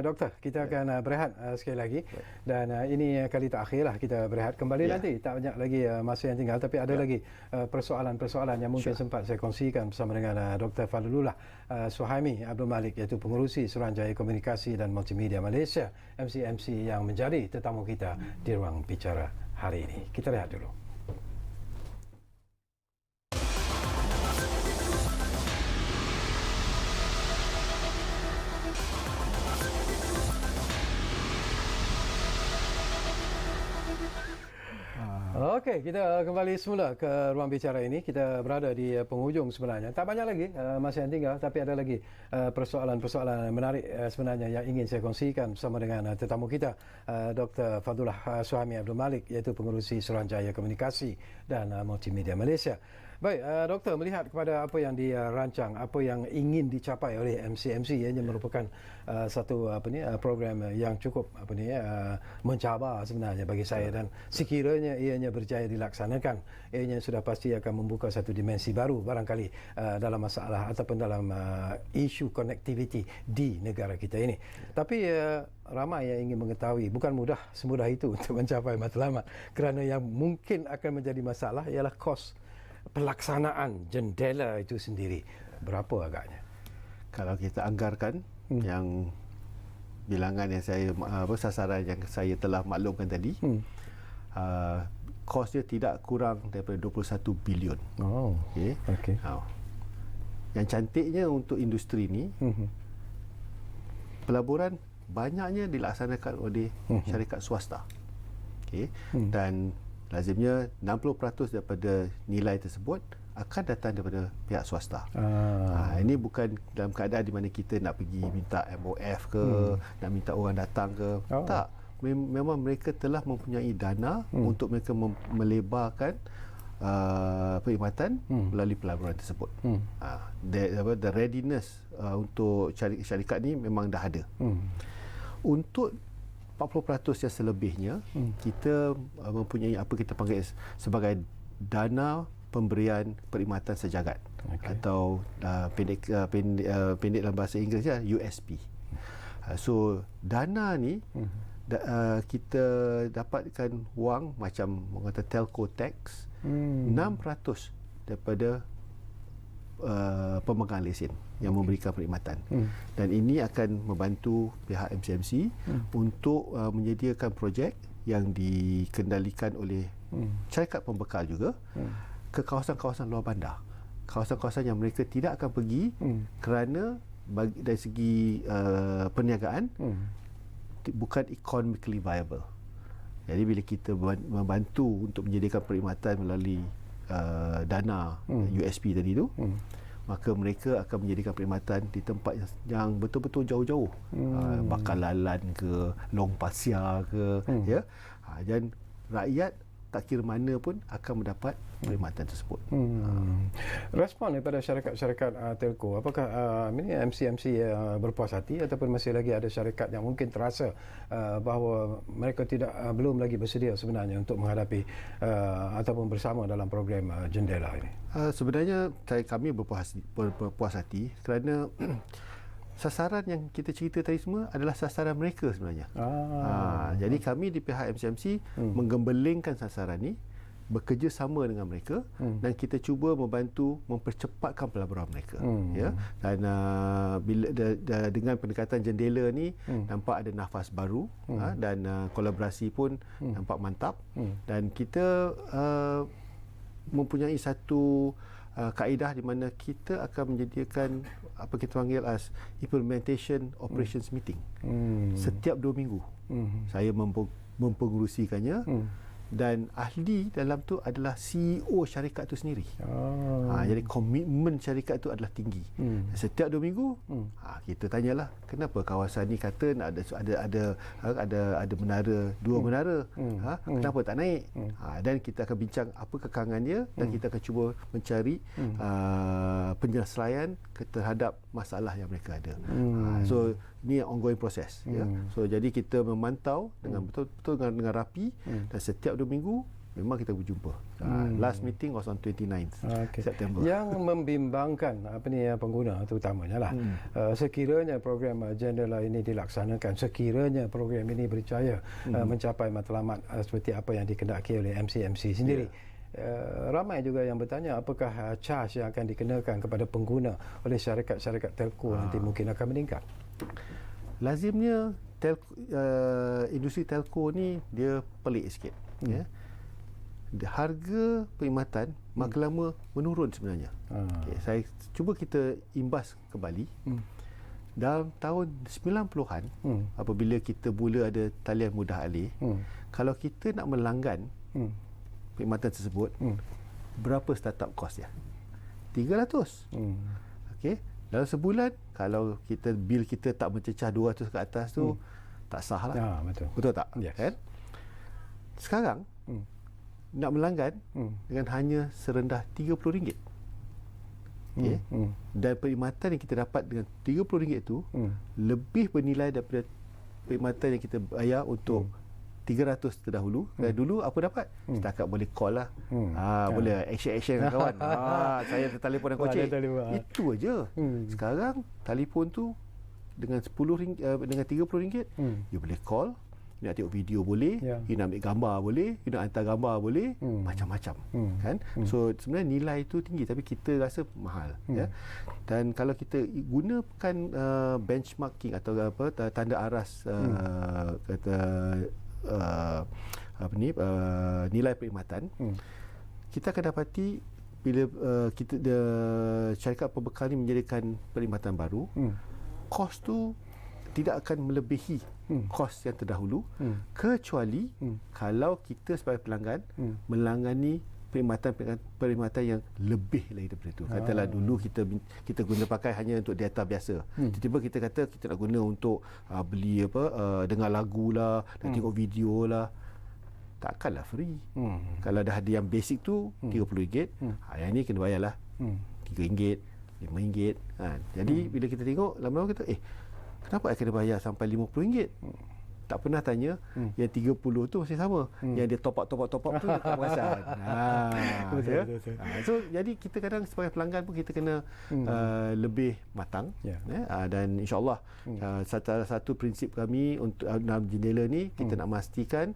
[SPEAKER 1] doktor, kita akan berehat sekali lagi, dan ini kali terakhirlah kita berehat. Kembali nanti, tak banyak lagi masa yang tinggal, tapi ada lagi persoalan-persoalan yang mungkin sempat saya kongsikan bersama dengan Dr. Fadlullah Suhaimi Abdul Malik, iaitu pengerusi Suruhanjaya Komunikasi dan Multimedia Malaysia, MCMC, yang menjadi tetamu kita di ruang bicara hari ini. Kita rehat dulu. Okey, kita kembali semula ke ruang bicara ini. Kita berada di penghujung sebenarnya. Tak banyak lagi masa yang tinggal, tapi ada lagi persoalan-persoalan menarik sebenarnya yang ingin saya kongsikan bersama dengan tetamu kita, Dr. Fadlullah Suhaimi Abdul Malik, iaitu pengerusi Suruhanjaya Komunikasi dan Multimedia Malaysia. Baik, doktor, melihat kepada apa yang dirancang, apa yang ingin dicapai oleh MCMC, ianya merupakan satu program yang cukup mencabar sebenarnya bagi saya, dan sekiranya ianya berjaya dilaksanakan, ianya sudah pasti akan membuka satu dimensi baru barangkali dalam masalah ataupun dalam isu connectivity di negara kita ini. Tapi ramai yang ingin mengetahui, bukan semudah itu untuk mencapai matlamat, kerana yang mungkin akan menjadi masalah ialah kos pelaksanaan jendela itu sendiri. Berapa agaknya?
[SPEAKER 2] Kalau kita anggarkan yang bilangan yang saya sasaran yang saya telah maklumkan tadi, kos dia tidak kurang daripada 21 bilion. Okey. Yang cantiknya untuk industri ni, pelaburan banyaknya dilaksanakan oleh syarikat swasta. Dan lazimnya 60% daripada nilai tersebut akan datang daripada pihak swasta. Ini bukan dalam keadaan di mana kita nak pergi minta MOF ke, nak minta orang datang ke. Tak. Memang mereka telah mempunyai dana untuk mereka melebarkan perkhidmatan melalui pelaburan tersebut. The readiness untuk syarikat ni memang dah ada. Untuk 40% yang selebihnya, kita mempunyai apa kita panggil sebagai dana pemberian perkhidmatan sejagat atau pendek dalam bahasa Inggerisnya USP. So dana ni kita dapatkan wang macam orang kata telco tax 6% daripada pemegang lesen yang memberikan perkhidmatan. Dan ini akan membantu pihak MCMC untuk menyediakan projek yang dikendalikan oleh syarikat pembekal juga ke kawasan-kawasan luar bandar. Kawasan-kawasan yang mereka tidak akan pergi kerana dari segi perniagaan bukan economically viable. Jadi bila kita membantu untuk menyediakan perkhidmatan melalui dana USP tadi tu, maka mereka akan menyediakan perkhidmatan di tempat yang betul-betul jauh-jauh, Bakalan ke Long Pasir ke, ya. Dan rakyat tak kira mana pun akan mendapat perkhidmatan tersebut.
[SPEAKER 1] Respon daripada syarikat-syarikat telco, apakah ini MCMC berpuas hati ataupun masih lagi ada syarikat yang mungkin terasa bahawa mereka belum lagi bersedia sebenarnya untuk menghadapi ataupun bersama dalam program Jendela ini?
[SPEAKER 2] Sebenarnya kami berpuas hati kerana sasaran yang kita cerita tadi semua adalah sasaran mereka sebenarnya. Jadi kami di pihak MCMC menggembelengkan sasaran ni, bekerjasama dengan mereka dan kita cuba membantu mempercepatkan pelaburan mereka. Ya. Dan bila dengan pendekatan Jendela ni nampak ada nafas baru dan kolaborasi pun nampak mantap dan kita mempunyai satu kaedah di mana kita akan menyediakan apa kita panggil as implementation operations meeting setiap 2 minggu. Saya mempengerusikannya dan ahli dalam tu adalah CEO syarikat tu sendiri. Jadi komitmen syarikat tu adalah tinggi. Setiap 2 minggu kita tanyalah kenapa kawasan ni kata nak ada menara, 2 menara, kenapa tak naik? Dan kita akan bincang apa kekangan dia dan kita akan cuba mencari penyelesaian terhadap masalah yang mereka ada. So ni ongoing proses, ya. So jadi kita memantau dengan betul-betul dengan rapi dan setiap 2 minggu memang kita berjumpa. Last meeting was on 29th September.
[SPEAKER 1] Yang membimbangkan pengguna terutamanya lah, sekiranya program Jendela ini dilaksanakan, sekiranya program ini berjaya mencapai matlamat seperti apa yang dikendaki oleh MCMC sendiri. Ramai juga yang bertanya apakah charge yang akan dikenakan kepada pengguna oleh syarikat-syarikat telco nanti mungkin akan meningkat.
[SPEAKER 2] Lazimnya industri telco ni dia pelik sikit, ya. Harga perkhidmatan makin lama menurun sebenarnya. Saya cuba kita imbas kembali. Dalam tahun 90-an apabila kita mula ada talian mudah alih, kalau kita nak melanggan perkhidmatan tersebut, berapa startup cost dia? 300. Okey, dalam sebulan kalau bil kita tak mencecah 200 ke atas tu tak sah lah. Betul tak?
[SPEAKER 1] Yes.
[SPEAKER 2] Kan? Sekarang nak melanggan dengan hanya serendah RM30. Okay? Dan perkhidmatan yang kita dapat dengan RM30 tu lebih bernilai daripada perkhidmatan yang kita bayar untuk 300 terdahulu. Dan dulu apa dapat? Setakat boleh call lah. Boleh action dengan kawan. Saya tertelefon dan kocek. Itu aja. Sekarang telefon tu dengan RM10 dengan RM30 you boleh call, you nak tengok video boleh, you nak ambil gambar boleh, you nak hantar gambar boleh, macam-macam kan. So sebenarnya nilai itu tinggi tapi kita rasa mahal, ya. Dan kalau kita gunakan benchmarking atau tanda aras nilai perkhidmatan, kita akan dapati bila syarikat pembekal ni menjadikan perkhidmatan baru, kos tu tidak akan melebihi kos yang terdahulu, kecuali kalau kita sebagai pelanggan melangani perkhidmatan yang lebih lagi daripada itu. Katalah dulu kita guna pakai hanya untuk data biasa. Tiba-tiba kita kata kita nak guna untuk beli dengar lagu lah, dan tengok video lah. Takkanlah free. Kalau dah ada yang basic tu RM30, yang ni kena bayarlah RM3, RM5. Jadi bila kita tengok lama-lama kita kenapa saya kena bayar sampai RM50? tak pernah tanya yang 30 tu masih sama. Yang dia top up tu dia tak perasan.
[SPEAKER 1] Betul.
[SPEAKER 2] So jadi kita kadang sebagai pelanggan pun kita kena lebih matang. Dan insya-Allah salah satu prinsip kami untuk dalam jendela ni kita nak memastikan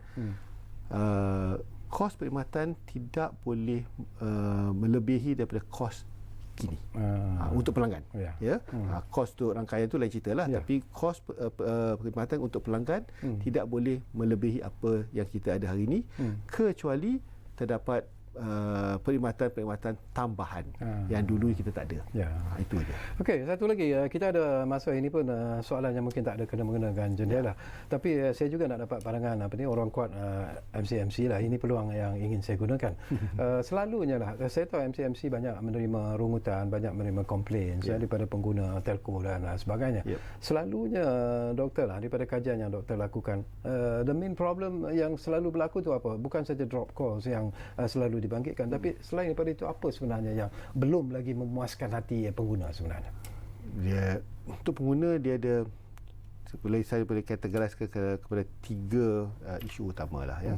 [SPEAKER 2] kos perkhidmatan tidak boleh melebihi daripada kos kini untuk pelanggan. Kos untuk rangkaian tu lain cerita lah, tapi kos perkhidmatan untuk pelanggan tidak boleh melebihi apa yang kita ada hari ini, kecuali terdapat perkhidmatan tambahan yang dulu kita tak ada. Itu je.
[SPEAKER 1] Okey, satu lagi, kita ada masa ini pun soalan yang mungkin tak ada kena menggunakan jendela. Tapi saya juga nak dapat pandangan orang kuat MCMC lah. Ini peluang yang ingin saya gunakan. Selalunya lah, saya tahu MCMC banyak menerima rungutan, banyak menerima komplain daripada pengguna telco dan sebagainya. Selalunya doktor lah, daripada kajian yang doktor lakukan, the main problem yang selalu berlaku tu apa? Bukan saja drop calls yang selalu dibangkitkan, tapi selain daripada itu apa sebenarnya yang belum lagi memuaskan hati pengguna sebenarnya?
[SPEAKER 2] Dia untuk pengguna dia ada, saya boleh kategorise kepada 3 isu utama lah ya.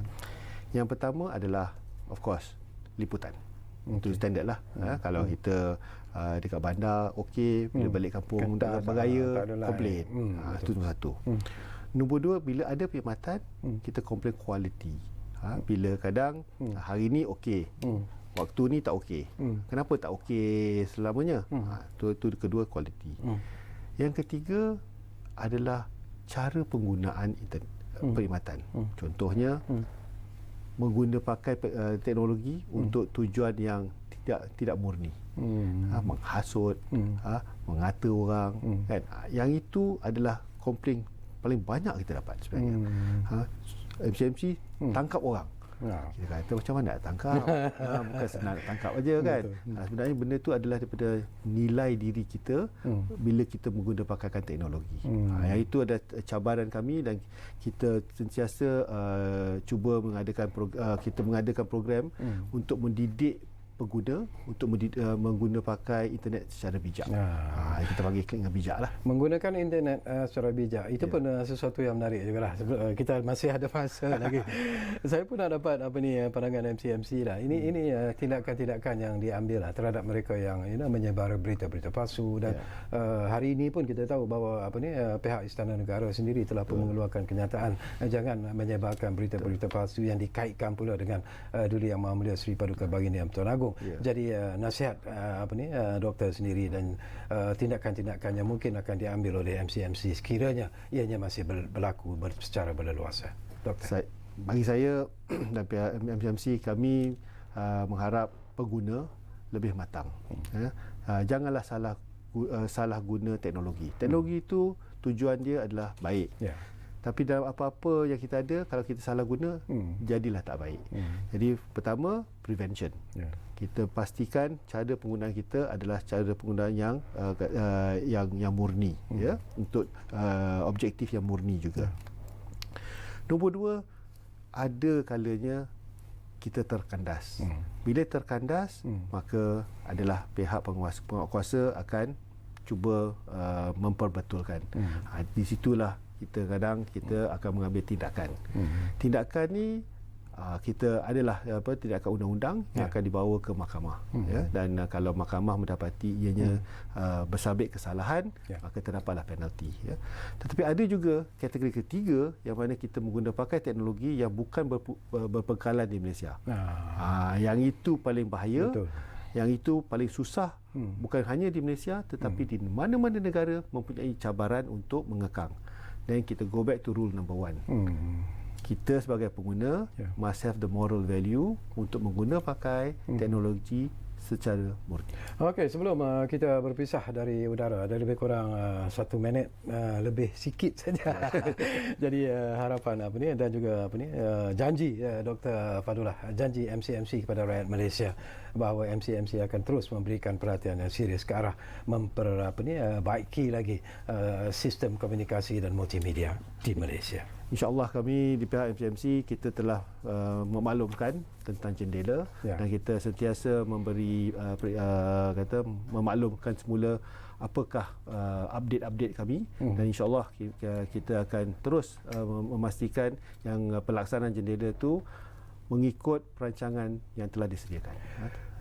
[SPEAKER 2] Yang pertama adalah of course liputan. Itu standard lah. Kalau kita dekat bandar okey, bila balik kampung beraya komplain. Itu nombor satu. Nombor dua, bila ada perkhidmatan kita komplain kualiti. Bila kadang hari ni okey, waktu ni tak okey. Kenapa tak okey selamanya? Itu kedua, kualiti. Yang ketiga adalah cara penggunaan internet perkhidmatan. Contohnya mengguna pakai teknologi untuk tujuan yang tidak murni. Menghasut, mengata orang, kan? Yang itu adalah komplain paling banyak kita dapat sebenarnya. MCMC tangkap orang. Kita kata macam mana nak tangkap? Bukan senang nak tangkap aja kan. Sebenarnya benda tu adalah daripada nilai diri kita bila kita menggunakan pakaian teknologi. Yang itu ada cabaran kami, dan kita sentiasa cuba mengadakan program untuk mendidik pengguna untuk mengguna pakai internet secara bijak. Kita panggil klik dengan bijak lah.
[SPEAKER 1] Menggunakan internet secara bijak itu pun sesuatu yang menarik jugalah. Kita masih ada masa lagi. Saya pun nak dapat pandangan MCMC lah. Ini tindakan-tindakan yang diambil lah terhadap mereka yang menyebar berita-berita palsu, dan hari ini pun kita tahu bahawa pihak Istana Negara sendiri telah pun mengeluarkan kenyataan jangan menyebarkan berita-berita palsu yang dikaitkan pula dengan Duli Yang Maha Mulia Seri Paduka Baginda Yang Pertuan Agong. Jadi nasihat doktor sendiri dan tindakan-tindakan yang mungkin akan diambil oleh MCMC sekiranya ianya masih berlaku secara berleluasa. Doktor.
[SPEAKER 2] Bagi saya dan pihak MCMC, kami mengharap pengguna lebih matang. Janganlah salah guna teknologi. Teknologi itu tujuan dia adalah baik. Tapi dalam apa-apa yang kita ada, kalau kita salah guna, jadilah tak baik. Jadi pertama, prevention. Kita pastikan cara penggunaan kita adalah cara penggunaan yang murni, untuk objektif yang murni juga. Nombor dua, ada kalanya kita terkandas. Bila terkandas, maka adalah pihak penguasa akan cuba memperbetulkan. Di situlah kita akan mengambil tindakan. Tindakan ni kita adalah tindakan undang-undang yang akan dibawa ke mahkamah. Dan kalau mahkamah mendapati ianya bersabit kesalahan, maka terdapatlah penalti. Tetapi ada juga kategori ketiga yang mana kita menggunakan pakai teknologi yang bukan berpengkalan di Malaysia. Yang itu paling bahaya. Betul. Yang itu paling susah, bukan hanya di Malaysia tetapi di mana-mana negara mempunyai cabaran untuk mengekang. Dan kita go back to rule number 1. Kita sebagai pengguna must have the moral value untuk mengguna pakai teknologi secara murni.
[SPEAKER 1] Okey, sebelum kita berpisah dari udara, ada lebih kurang 1 minit lebih sikit saja. Jadi harapan dan juga janji Dr. Fadullah, janji MCMC kepada rakyat Malaysia bahawa MCMC akan terus memberikan perhatian yang serius ke arah memperbaiki lagi sistem komunikasi dan multimedia di Malaysia.
[SPEAKER 2] InsyaAllah kami di pihak MCMC kita telah memaklumkan tentang jendela dan kita sentiasa memberi memaklumkan semula apakah update-update kami dan insya-Allah kita akan terus memastikan yang pelaksanaan jendela itu mengikut perancangan yang telah disediakan.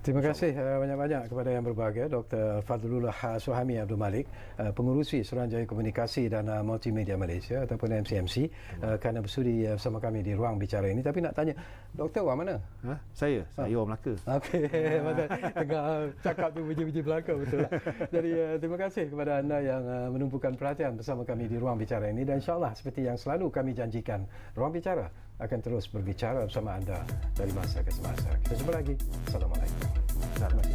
[SPEAKER 1] Terima kasih banyak-banyak kepada yang berbahagia Dr. Fadlullah Suhami Abdul Malik, pengurusi Suruhanjaya Komunikasi dan Multimedia Malaysia ataupun MCMC, kerana bersudi bersama kami di ruang bicara ini. Tapi nak tanya, Doktor orang mana?
[SPEAKER 2] Saya orang Melaka.
[SPEAKER 1] Okey, betul. Tengah cakap tu biji-biji Melaka, betul lah. Jadi terima kasih kepada anda yang menumpukan perhatian bersama kami di ruang bicara ini, dan insya-Allah seperti yang selalu kami janjikan, ruang bicara akan terus berbicara bersama anda dari masa ke semasa. Kita jumpa lagi. Assalamualaikum.
[SPEAKER 2] Selamat.